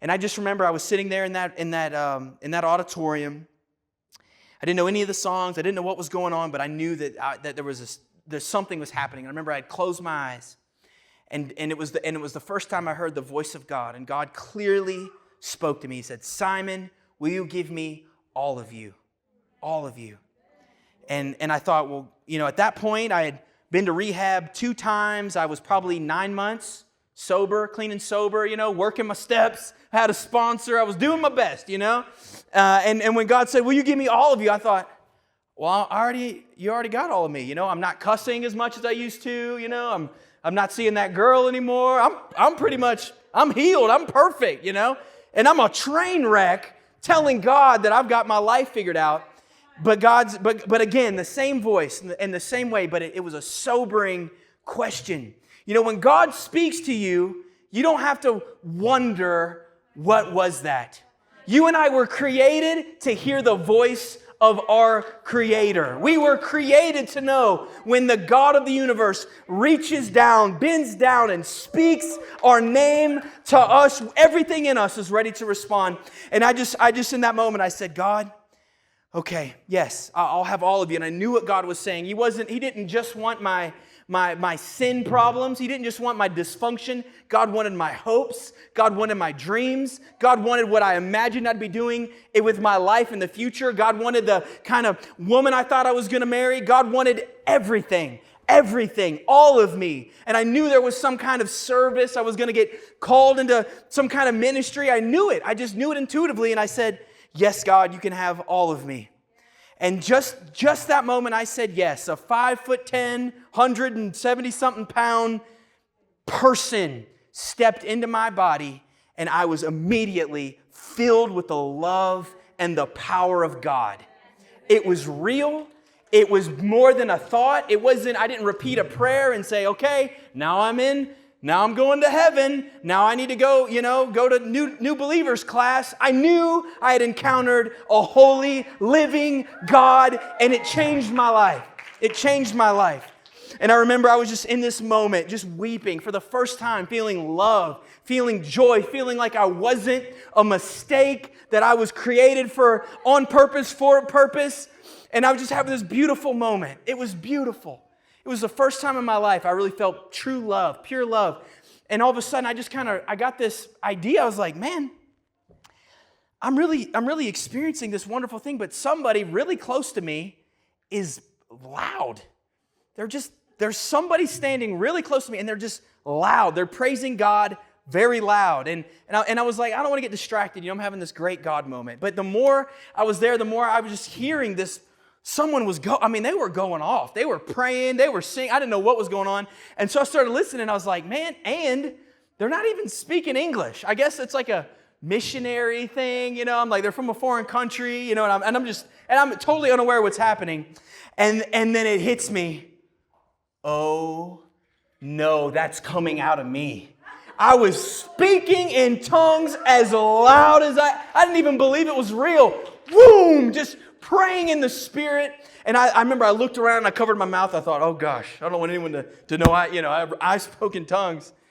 And I just remember I was sitting there in that auditorium. I didn't know any of the songs. I didn't know what was going on, but I knew that there's something was happening. I remember I had closed my eyes, and it was the first time I heard the voice of God, and God clearly spoke to me. He said, "Simon, will you give me all of you? All of you." And I thought, well, at that point, I had been to rehab 2 times. I was probably 9 months sober, clean and sober, working my steps. I had a sponsor. I was doing my best, And when God said, "Will you give me all of you?" I thought, well, you already got all of me. I'm not cussing as much as I used to. I'm not seeing that girl anymore. I'm healed. I'm perfect, And I'm a train wreck telling God that I've got my life figured out. But again, the same voice in the same way, but it was a sobering question. When God speaks to you, you don't have to wonder, what was that? You and I were created to hear the voice of our Creator. We were created to know when the God of the universe reaches down, bends down, and speaks our name to us, everything in us is ready to respond. And I just in that moment, I said, "God, okay, yes, I'll have all of you." And I knew what God was saying. He didn't just want my sin problems. He didn't just want my dysfunction. God wanted my hopes. God wanted my dreams. God wanted what I imagined I'd be doing with my life in the future. God wanted the kind of woman I thought I was going to marry. God wanted everything, all of me. And I knew there was some kind of service. I was going to get called into some kind of ministry. I knew it. I just knew it intuitively. And I said, "Yes, God, you can have all of me." And just that moment I said yes. A 5'10", 170-something pound person stepped into my body, and I was immediately filled with the love and the power of God. It was real. It was more than a thought. I didn't repeat a prayer and say, "Okay, now I'm in. Now I'm going to heaven. Now I need to go to new believers class." I knew I had encountered a holy, living God, and it changed my life. It changed my life. And I remember I was just in this moment, just weeping for the first time, feeling love, feeling joy, feeling like I wasn't a mistake, that I was created on purpose, for a purpose. And I was just having this beautiful moment. It was beautiful. It was the first time in my life I really felt true love, pure love. And all of a sudden, I got this idea. I was like, man, I'm really experiencing this wonderful thing, but somebody really close to me is loud. There's somebody standing really close to me, and they're just loud. They're praising God very loud. And I was like, I don't want to get distracted. I'm having this great God moment. But the more I was there, the more I was just hearing this. Someone they were going off. They were praying, they were singing. I didn't know what was going on. And so I started listening. I was like, man, and they're not even speaking English. I guess it's like a missionary thing, I'm like, they're from a foreign country, and I'm totally unaware of what's happening. And then it hits me. Oh, no, that's coming out of me. I was speaking in tongues as loud as I didn't even believe it was real. Boom, just praying in the Spirit. And I remember I looked around and I covered my mouth. I thought, oh gosh, I don't want anyone to know I spoke in tongues.